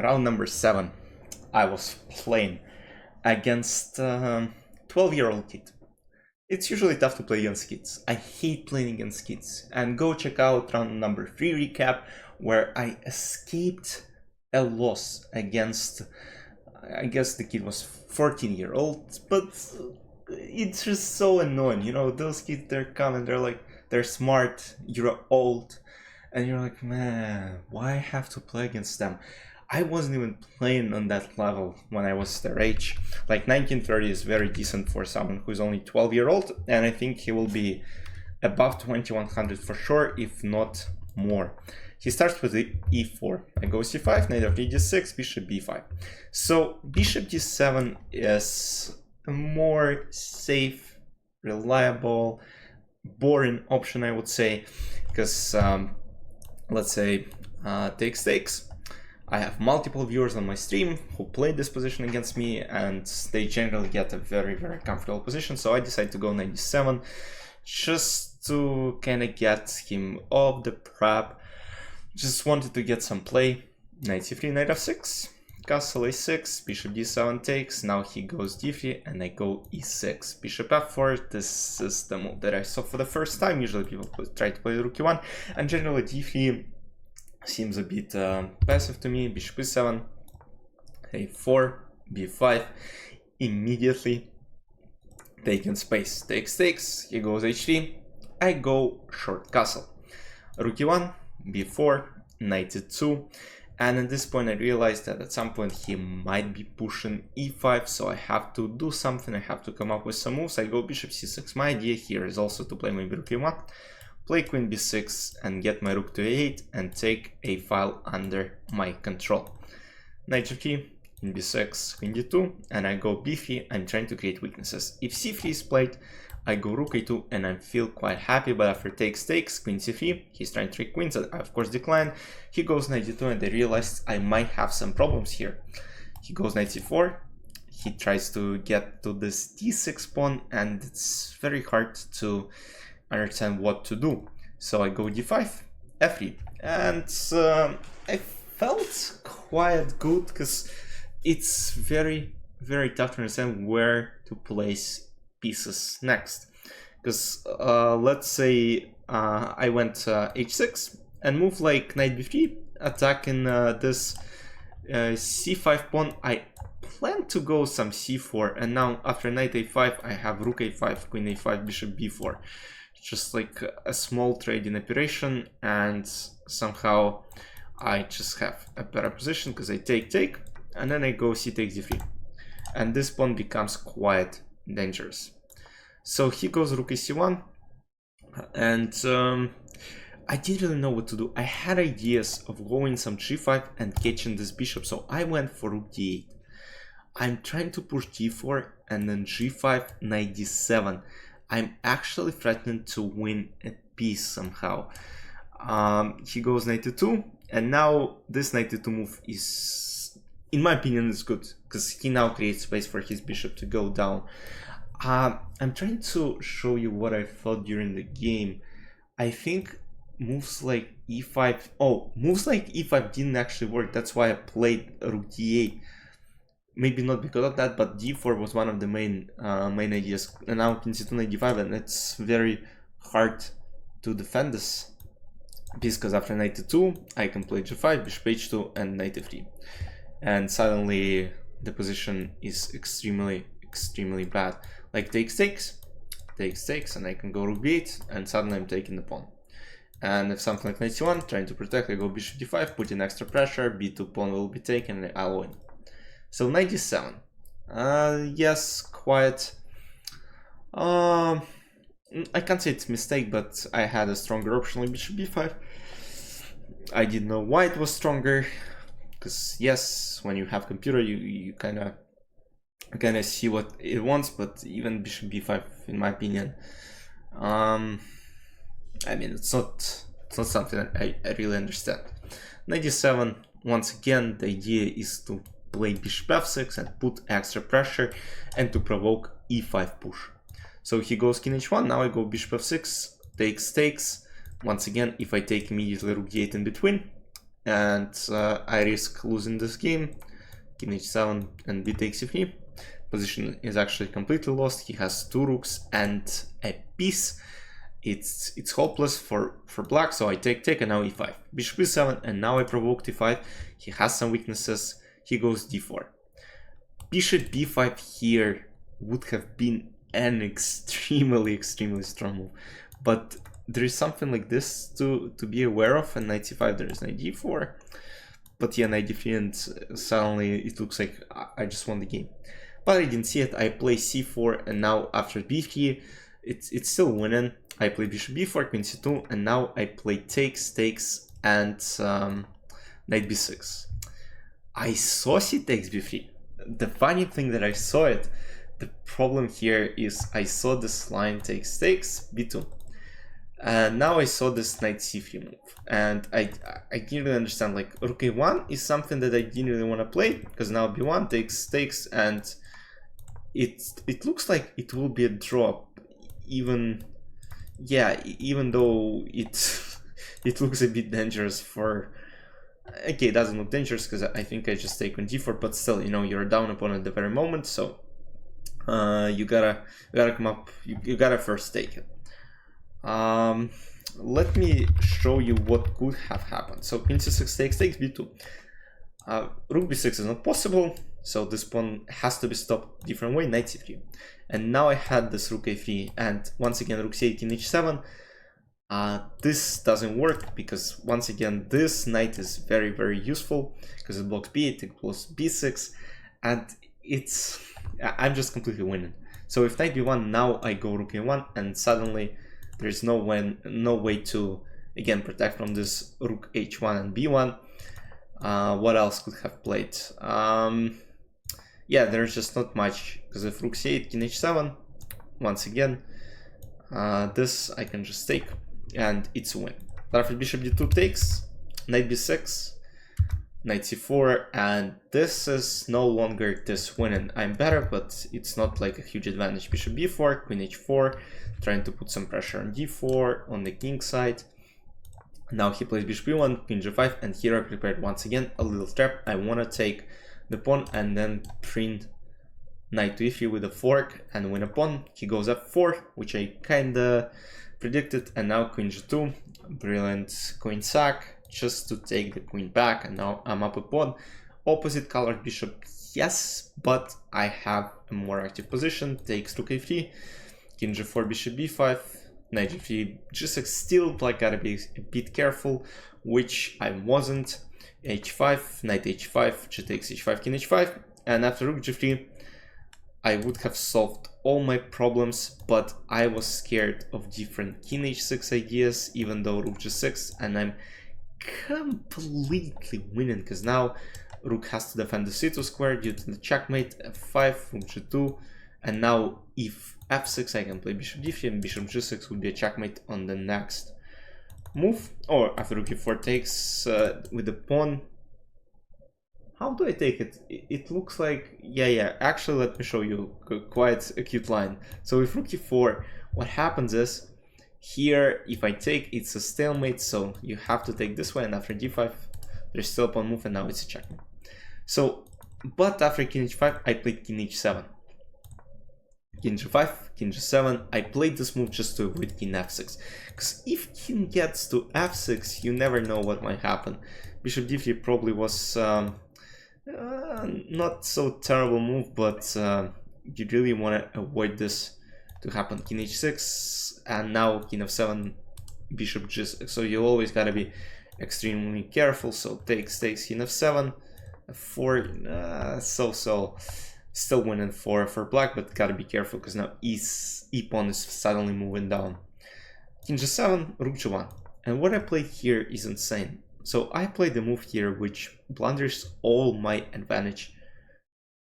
round number 7, I was playing against 12-year-old kid. It's usually tough to play against kids. I hate playing against kids. And go check out round number 3 recap, where I escaped a loss against, I guess the kid was 14-year-old, but it's just so annoying. You know, those kids, they're coming, they're like, they're smart, you're old, and you're like, man, why have to play against them? I wasn't even playing on that level when I was their age. Like 1930 is very decent for someone who's only 12-year-old, and I think he will be above 2100 for sure, if not more. He starts with the e4. I go c5, knight f3, d6, bishop b5. So bishop d7 is a more safe, reliable, boring option, I would say, because let's say takes. I have multiple viewers on my stream who played this position against me, and they generally get a very, very comfortable position. So I decided to go knight d7 just to kind of get him off the prep. Just wanted to get some play. Knight c3, knight f6, castle a6, bishop d7 takes. Now he goes d3 and I go e6, bishop f4. This is the move that I saw for the first time. Usually people try to play rook e1, and generally d3 seems a bit passive to me. Bishop e7, a4, b5, immediately taking space. Takes, he goes h3, I go short castle. Rook e1, b4, knight e2, and at this point I realized that at some point he might be pushing e5, so I have to do something, I have to come up with some moves. I go bishop c6. My idea here is also to play maybe rook e1, play queen b6 and get my rook to a8 and take a file under my control. Knight g3, queen b6, queen d2, and I go b3. I'm trying to create weaknesses. If c3 is played, I go rook a2 and I feel quite happy, but after takes, queen c3, he's trying to trick queens, I of course decline. He goes knight d2 and I realized I might have some problems here. He goes knight c4, he tries to get to this d6 pawn, and it's very hard to understand what to do. So I go d5, f3, and I felt quite good because it's very, very tough to understand where to place pieces next. Because let's say I went h6 and moved like knight b3, attacking this c5 pawn. I plan to go some c4, and now after knight a5 I have rook a5, queen a5, bishop b4. Just like a small trading operation, and somehow I just have a better position because I take, and then I go c takes d3, and this pawn becomes quite dangerous. So he goes rook c1, and I didn't really know what to do. I had ideas of going some g5 and catching this bishop, so I went for rook d8. I'm trying to push d4 and then g5, knight d7. I'm actually threatening to win a piece somehow. He goes knight e2, and now this knight e2 move is, in my opinion, is good because he now creates space for his bishop to go down. I'm trying to show you what I thought during the game. I think moves like e5, moves like e5 didn't actually work. That's why I played rook d8. Maybe not because of that, but d4 was one of the main ideas. And now king c2, knight d5, and it's very hard to defend this piece because after knight e2, I can play g5, bishop h2, and knight f3. And suddenly the position is extremely, extremely bad. Like takes, and I can go rook b8, and suddenly I'm taking the pawn. And if something like knight c1, trying to protect, I go bishop d5, put in extra pressure, b2 pawn will be taken, and I'll win. So knight d7, yes, quite, I can't say it's a mistake, but I had a stronger option like bishop b5. I didn't know why it was stronger, because yes, when you have computer, you kind of see what it wants, but even bishop b5, in my opinion, I mean, it's not something that I really understand. Knight d7, once again, the idea is to play bishop f6 and put extra pressure and to provoke e5 push. So he goes king h1, now I go bishop f6, takes. Once again, if I take immediately rook d8 in between, and I risk losing this game. King h7 and b takes e3. Position is actually completely lost. He has 2 rooks and a piece. It's hopeless for black, so I take and now e5. Bishop e7, and now I provoked e5. He has some weaknesses. He goes d4. Bishop b5 here would have been an extremely strong move, but there is something like this to be aware of. And knight c5, there is knight d4, but yeah, knight d3, and suddenly it looks like I just won the game. But I didn't see it. I play c4, and now after b3, it's still winning. I play bishop b4, queen c2, and now I play takes, and knight b6. I saw c takes b3. The funny thing that I saw it, the problem here is I saw this line takes b2. And now I saw this knight c3 move, and I didn't really understand. Like, rook a1 is something that I didn't really want to play, because now b1 takes, and it looks like it will be a drop, even though it looks a bit dangerous for. Okay, it doesn't look dangerous because I think I just take on d4, but still, you know, you're a down opponent at the very moment, so you gotta come up. You gotta first take it. Let me show you what could have happened. So queen c6 takes b2. Rook b6 is not possible, so this pawn has to be stopped different way, knight c3. And now I had this rook a3, and once again rook c8, king h7. This doesn't work because once again this knight is very useful because it blocks b8, it blocks b6, and I'm just completely winning. So if knight b1, now I go rook a1, and suddenly there's no way to again protect from this rook h1 and b1. What else could have played? Yeah, there's just not much, because if rook c8, king h7, once again, this I can just take, and it's a win. But after bishop d2 takes, knight b6, knight c4, and this is no longer this winning. I'm better, but it's not like a huge advantage. Bishop b4, queen h4, trying to put some pressure on d4 on the king side. Now he plays bishop e1, queen g5, and here I prepared once again a little trap. I want to take the pawn and then print knight to e3 with a fork and win a pawn. He goes f4, which I kinda predicted, and now queen g2, brilliant queen sack, just to take the queen back, and now I'm up a pawn. Opposite colored bishop, yes, but I have a more active position. Takes rook a3, king g4, bishop b5, knight g3, g6. Still, like, gotta be a bit careful, which I wasn't. h5, knight h5, g takes h5, king h5, and after rook g3, I would have solved all my problems, but I was scared of different king h6 ideas, even though rook g6, and I'm completely winning, because now rook has to defend the c2 square due to the checkmate, f5, rook g2, and now if f6 I can play bishop d3, and bishop g6 would be a checkmate on the next move. Or after rook e4 takes with the pawn. How do I take it? It looks like, yeah, actually let me show you quite a cute line. So with rook e4, what happens is, here if I take, it's a stalemate, so you have to take this way, and after d5 there's still a pawn move, and now it's a checkmate. So, but after king h5 I played king h7. King g5, king g7, I played this move just to avoid king f6, because if king gets to f6, you never know what might happen. Bishop d3 probably was not so terrible move, but you really want to avoid this to happen. King h6, and now king f7, bishop g6, so you always gotta be extremely careful. So takes, king f7, f4, so still winning for black, but gotta be careful because now e pawn is suddenly moving down. King g7, rook g1, and what I played here is insane. So I played the move here which blunders all my advantage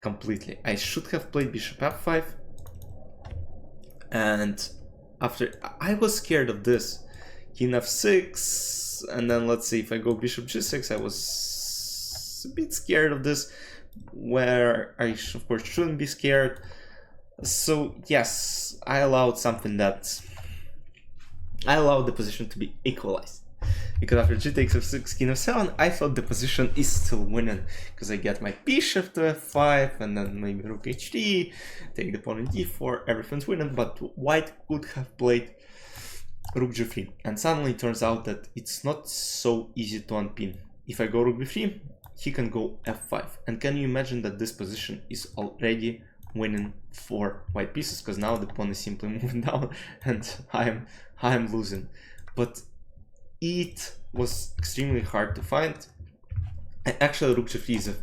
completely. I should have played bishop f5, and after I was scared of this, king f6, and then let's see, if I go bishop g6, I was a bit scared of this, where I of course shouldn't be scared. So yes, I allowed something that I allowed the position to be equalized. because after g takes f6, king f7, I thought the position is still winning, because I get my bishop to f5, and then maybe rook h3, take the pawn in d4, everything's winning, but white could have played rook g3, and suddenly it turns out that it's not so easy to unpin. If I go rook b3, he can go f5, and can you imagine that this position is already winning for white pieces, because now the pawn is simply moving down and I am losing. But it was extremely hard to find. And actually rook g3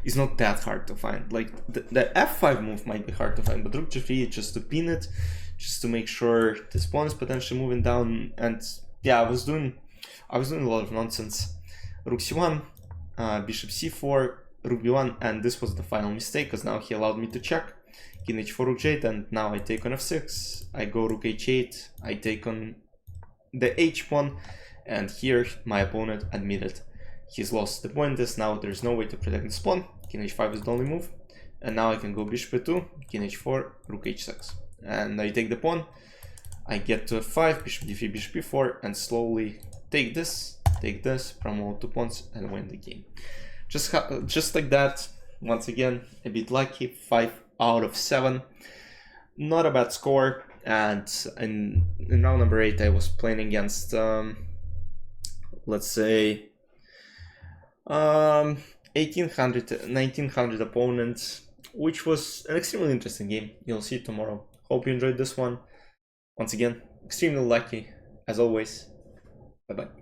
is not that hard to find. Like the f5 move might be hard to find, but rook g3 is just to pin it, just to make sure this pawn is potentially moving down. And yeah, I was doing a lot of nonsense. Rook c1, bishop c4, rook b1, and this was the final mistake, because now he allowed me to check. King h4, rook g8, and now I take on f6, I go rook h8, I take on the h pawn, and here my opponent admitted he's lost. The point is now there's no way to protect this pawn. King h5 is the only move, and now I can go bishop e2, king h4, rook h6, and I take the pawn, I get to f5, bishop d3, bishop e4, and slowly take this, promote 2 pawns, and win the game. Just like that. Once again, a bit lucky, 5 out of 7. Not a bad score. And in round number 8, I was playing against, let's say, 1800, 1900 opponents, which was an extremely interesting game. You'll see it tomorrow. Hope you enjoyed this one. Once again, extremely lucky, as always. Bye-bye.